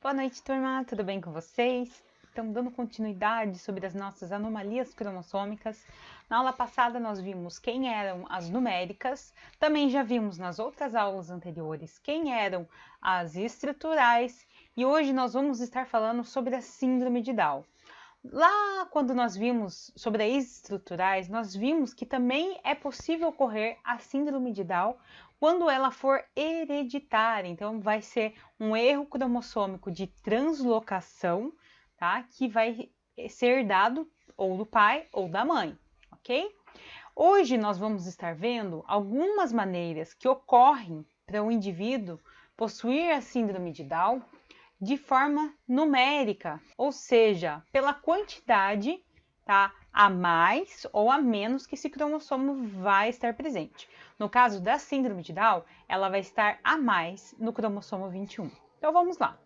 Boa noite, turma. Tudo bem com vocês? Estamos dando continuidade sobre as nossas anomalias cromossômicas. Na aula passada nós vimos quem eram as numéricas, também já vimos nas outras aulas anteriores quem eram as estruturais e hoje nós vamos estar falando sobre a síndrome de Down. Lá quando nós vimos sobre as estruturais, nós vimos que também é possível ocorrer a síndrome de Down quando ela for hereditária. Então vai ser um erro cromossômico de translocação, tá? Que vai ser dado ou do pai ou da mãe, ok? Hoje nós vamos estar vendo algumas maneiras que ocorrem para o indivíduo possuir a síndrome de Down de forma numérica, ou seja, pela quantidade, tá, a mais ou a menos que esse cromossomo vai estar presente. No caso da síndrome de Down, ela vai estar a mais no cromossomo 21. Então vamos lá.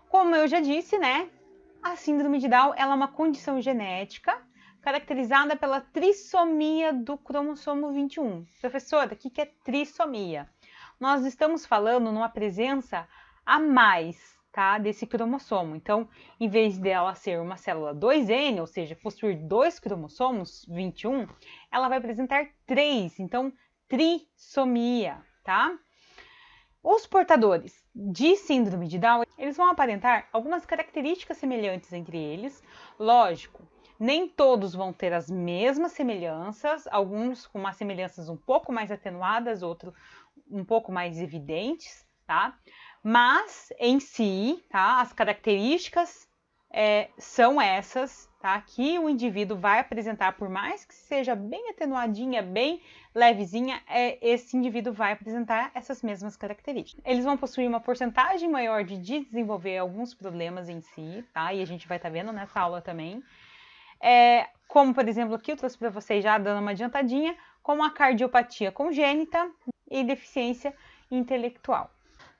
Como eu já disse, né, a síndrome de Down ela é uma condição genética caracterizada pela trissomia do cromossomo 21. Professora, o que é trissomia? Nós estamos falando numa presença a mais, tá, desse cromossomo. Então, em vez dela ser uma célula 2N, ou seja, possuir dois cromossomos, 21, ela vai apresentar 3, então trissomia, tá? Os portadores de síndrome de Down, eles vão aparentar algumas características semelhantes entre eles. Lógico, nem todos vão ter as mesmas semelhanças, alguns com umas semelhanças um pouco mais atenuadas, outros um pouco mais evidentes, tá? Mas, em si, tá, as características são essas, tá, que o indivíduo vai apresentar, por mais que seja bem atenuadinha, bem levezinha, esse indivíduo vai apresentar essas mesmas características. Eles vão possuir uma porcentagem maior de desenvolver alguns problemas em si, tá, e a gente vai estar vendo nessa aula também. Como, por exemplo, aqui eu trouxe para vocês já dando uma adiantadinha, como a cardiopatia congênita e deficiência intelectual.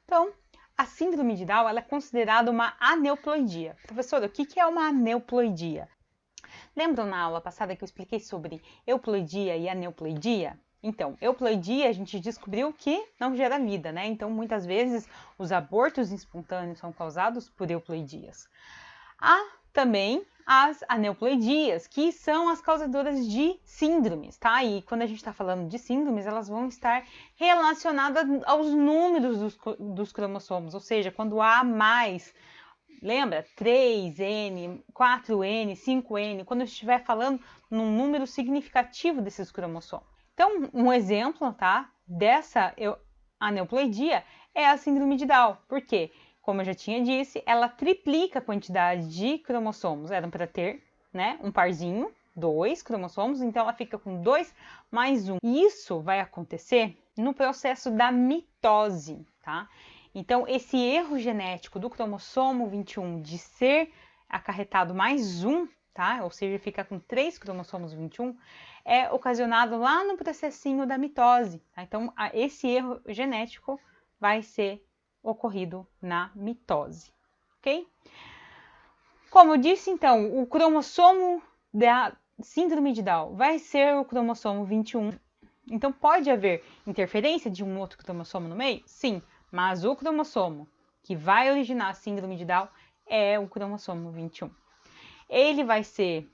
Então, a síndrome de Down ela é considerada uma aneuploidia. Professora, o que é uma aneuploidia? Lembram na aula passada que eu expliquei sobre euploidia e aneuploidia? Então, euploidia a gente descobriu que não gera vida, né? Então, muitas vezes, os abortos espontâneos são causados por euploidias. Há também as aneuploidias, que são as causadoras de síndromes, tá? E quando a gente está falando de síndromes, elas vão estar relacionadas aos números dos cromossomos, ou seja, quando há mais, lembra? 3N, 4N, 5N, quando eu estiver falando num número significativo desses cromossomos. Então, um exemplo, tá, dessa aneuploidia é a síndrome de Down. Por quê? Como eu já tinha disse, ela triplica a quantidade de cromossomos. Eram para ter, né, um parzinho, 2 cromossomos, então ela fica com 2 mais 1. E isso vai acontecer no processo da mitose, tá? Então, esse erro genético do cromossomo 21 de ser acarretado mais 1, tá? Ou seja, fica com 3 cromossomos 21, é ocasionado lá no processinho da mitose, tá? Então, esse erro genético vai ser ocorrido na mitose, ok? Como eu disse, então, o cromossomo da síndrome de Down vai ser o cromossomo 21. Então, pode haver interferência de um outro cromossomo no meio? Sim, mas o cromossomo que vai originar a síndrome de Down é o cromossomo 21. Ele vai ser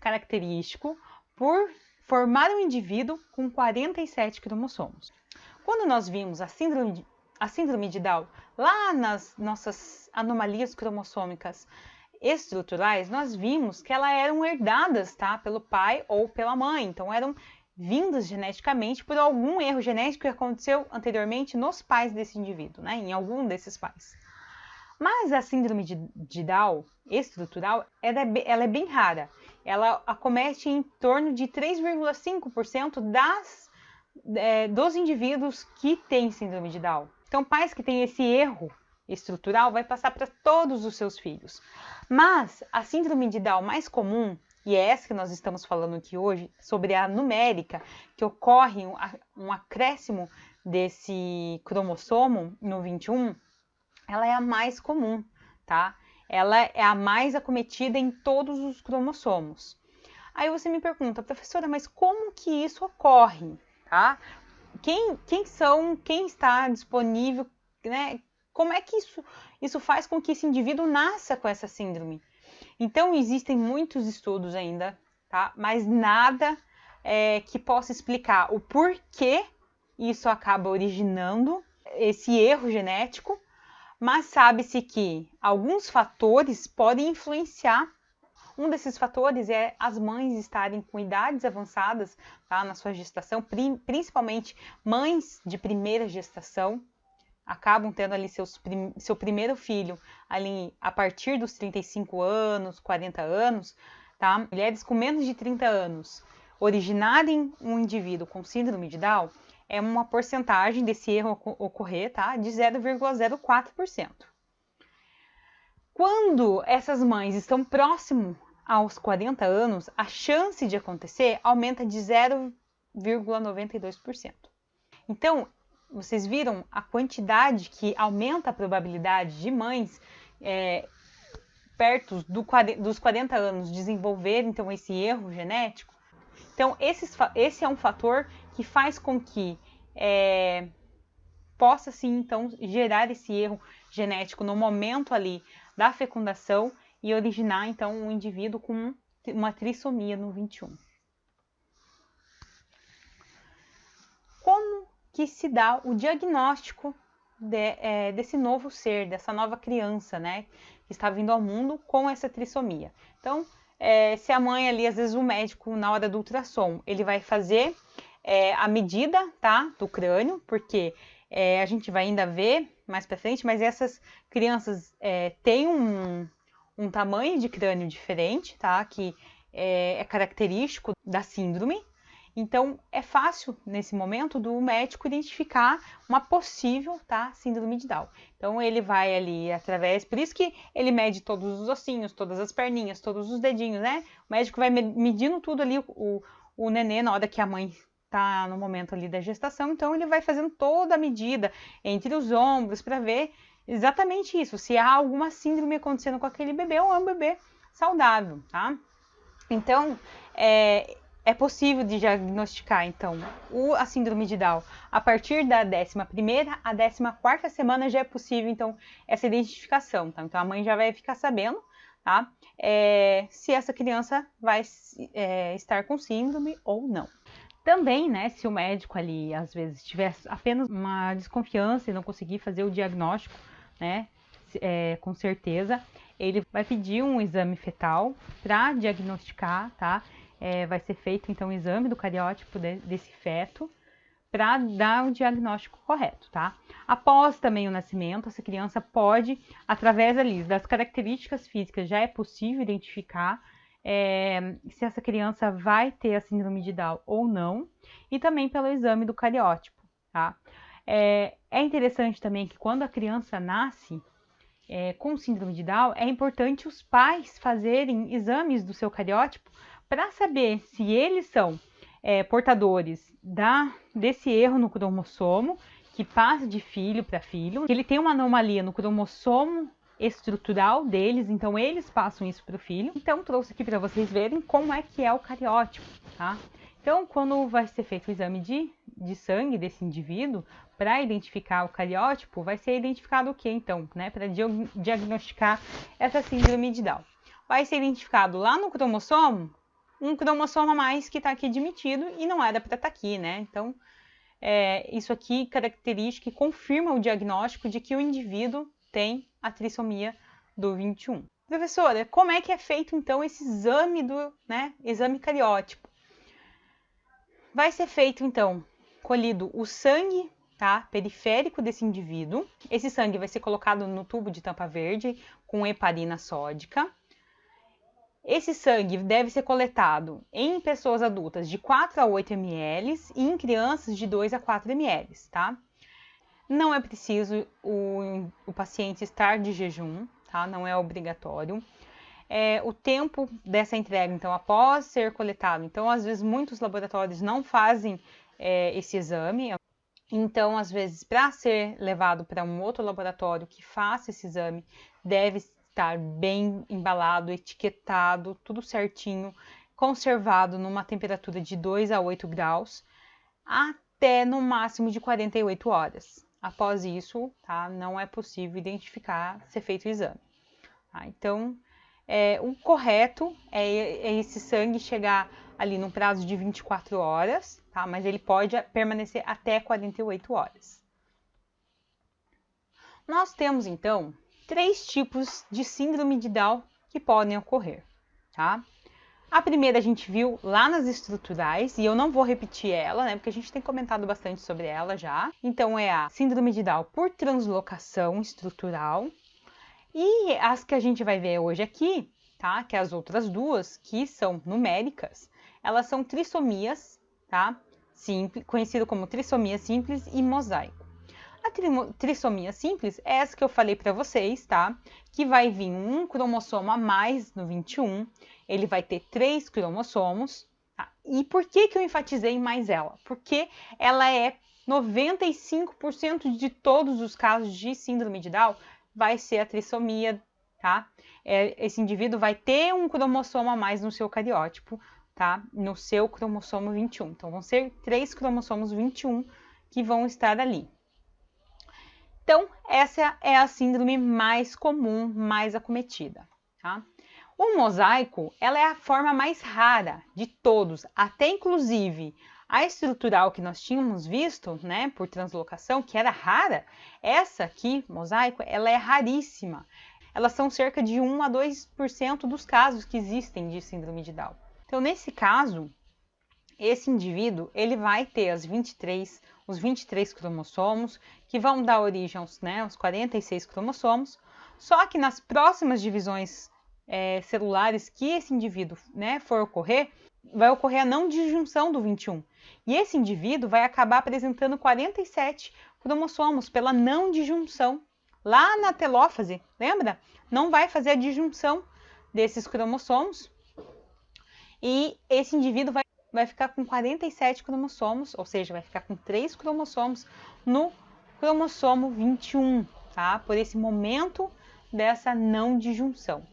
característico por formar um indivíduo com 47 cromossomos. Quando nós vimos a síndrome de Down lá nas nossas anomalias cromossômicas estruturais, nós vimos que elas eram herdadas, tá, pelo pai ou pela mãe. Então, eram vindas geneticamente por algum erro genético que aconteceu anteriormente nos pais desse indivíduo, né, em algum desses pais. Mas a síndrome de Down estrutural, ela é bem rara. Ela acomete em torno de 3,5% dos indivíduos que têm síndrome de Down. Então, pais que têm esse erro estrutural vai passar para todos os seus filhos. Mas a síndrome de Down mais comum, e é essa que nós estamos falando aqui hoje, sobre a numérica, que ocorre um acréscimo desse cromossomo no 21, ela é a mais comum, tá? Ela é a mais acometida em todos os cromossomos. Aí você me pergunta, professora, mas como que isso ocorre, tá? Quem está disponível, né? como é que isso faz com que esse indivíduo nasça com essa síndrome? Então, existem muitos estudos ainda, tá? Mas nada que possa explicar o porquê isso acaba originando esse erro genético, mas sabe-se que alguns fatores podem influenciar. Um desses fatores é as mães estarem com idades avançadas, tá, na sua gestação, principalmente mães de primeira gestação, acabam tendo ali seu primeiro filho ali a partir dos 35 anos, 40 anos, tá? Mulheres com menos de 30 anos originarem um indivíduo com síndrome de Down, é uma porcentagem desse erro ocorrer, tá? De 0,04%. Quando essas mães estão próximo aos 40 anos, a chance de acontecer aumenta de 0,92%. Então, vocês viram a quantidade que aumenta a probabilidade de mães perto dos 40 anos desenvolver então esse erro genético? Então, esse é um fator que faz com que possa sim então gerar esse erro genético no momento ali da fecundação e originar então um indivíduo com uma trissomia no 21. Como que se dá o diagnóstico desse novo ser, dessa nova criança, né, que está vindo ao mundo com essa trissomia? Então, se a mãe ali, às vezes o médico, na hora do ultrassom, ele vai fazer a medida, tá, do crânio, porque a gente vai ainda ver mais para frente, mas essas crianças têm um tamanho de crânio diferente, tá, que é característico da síndrome. Então, é fácil, nesse momento, do médico identificar uma possível, tá, síndrome de Down. Então, ele vai ali por isso que ele mede todos os ossinhos, todas as perninhas, todos os dedinhos, né? O médico vai medindo tudo ali, o nenê, na hora que a mãe tá no momento ali da gestação. Então, ele vai fazendo toda a medida entre os ombros para ver exatamente isso, se há alguma síndrome acontecendo com aquele bebê ou é um bebê saudável, tá? Então, é possível de diagnosticar, então, a síndrome de Down a partir da 11ª à 14ª semana já é possível, então, essa identificação, tá? Então, a mãe já vai ficar sabendo, tá? Se essa criança vai estar com síndrome ou não. Também, né, se o médico ali, às vezes, tiver apenas uma desconfiança e não conseguir fazer o diagnóstico, né, com certeza, ele vai pedir um exame fetal para diagnosticar, tá? Vai ser feito, então, o exame do cariótipo desse feto para dar o diagnóstico correto, tá? Após também o nascimento, essa criança pode, através ali das características físicas, já é possível identificar se essa criança vai ter a síndrome de Down ou não, e também pelo exame do cariótipo, tá? É interessante também que quando a criança nasce com síndrome de Down, é importante os pais fazerem exames do seu cariótipo para saber se eles são portadores desse erro no cromossomo, que passa de filho para filho, que ele tem uma anomalia no cromossomo estrutural deles, então eles passam isso para o filho. Então, trouxe aqui para vocês verem como é que é o cariótipo, tá? Então, quando vai ser feito o exame de sangue desse indivíduo, para identificar o cariótipo, vai ser identificado o que, então, né? Para diagnosticar essa síndrome de Down. Vai ser identificado lá no cromossomo, um cromossomo a mais que está aqui admitido e não era para estar aqui, né? Então, isso aqui característica e confirma o diagnóstico de que o indivíduo tem a trissomia do 21. Professora, como é que é feito então esse exame exame cariótipo? Vai ser feito então, colhido o sangue, tá, periférico desse indivíduo. Esse sangue vai ser colocado no tubo de tampa verde com heparina sódica. Esse sangue deve ser coletado em pessoas adultas de 4 a 8 ml e em crianças de 2 a 4 ml, tá? Não é preciso o paciente estar de jejum, tá? Não é obrigatório. O tempo dessa entrega, então, após ser coletado. Então, às vezes, muitos laboratórios não fazem esse exame. Então, às vezes, para ser levado para um outro laboratório que faça esse exame, deve estar bem embalado, etiquetado, tudo certinho, conservado numa temperatura de 2 a 8 graus, até no máximo de 48 horas. após isso, tá, não é possível identificar, ser feito o exame. Tá? Então, o correto é esse sangue chegar ali no prazo de 24 horas, tá? Mas ele pode permanecer até 48 horas. Nós temos, então, 3 tipos de síndrome de Down que podem ocorrer, tá? A primeira a gente viu lá nas estruturais, e eu não vou repetir ela, né, porque a gente tem comentado bastante sobre ela já. Então, é a síndrome de Down por translocação estrutural. E as que a gente vai ver hoje aqui, tá, que as outras duas, que são numéricas, elas são trissomias, tá, simples, conhecido como trissomia simples e mosaico. A trissomia simples é essa que eu falei para vocês, tá? Que vai vir um cromossomo a mais no 21, ele vai ter 3 cromossomos. Tá? E por que eu enfatizei mais ela? Porque ela é 95% de todos os casos de síndrome de Down vai ser a trissomia, tá? Esse indivíduo vai ter um cromossomo a mais no seu cariótipo, tá? No seu cromossomo 21. Então, vão ser 3 cromossomos 21 que vão estar ali. Então, essa é a síndrome mais comum, mais acometida, tá? O mosaico, ela é a forma mais rara de todos, até inclusive a estrutural que nós tínhamos visto, né, por translocação, que era rara, essa aqui, mosaico, ela é raríssima. Elas são cerca de 1 a 2% dos casos que existem de síndrome de Down. Então, nesse caso, esse indivíduo, ele vai ter os 23 cromossomos, que vão dar origem aos 46 cromossomos, só que nas próximas divisões celulares que esse indivíduo, né, for ocorrer, vai ocorrer a não disjunção do 21. E esse indivíduo vai acabar apresentando 47 cromossomos pela não disjunção. Lá na telófase, lembra? Não vai fazer a disjunção desses cromossomos. E esse indivíduo vai ficar com 47 cromossomos, ou seja, vai ficar com 3 cromossomos no cromossomo 21, tá? Por esse momento dessa não disjunção.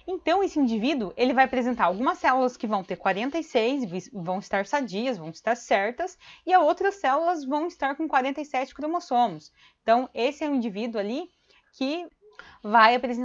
Então, esse indivíduo, ele vai apresentar algumas células que vão ter 46, vão estar sadias, vão estar certas, e outras células vão estar com 47 cromossomos. Então, esse é um indivíduo ali que vai apresentar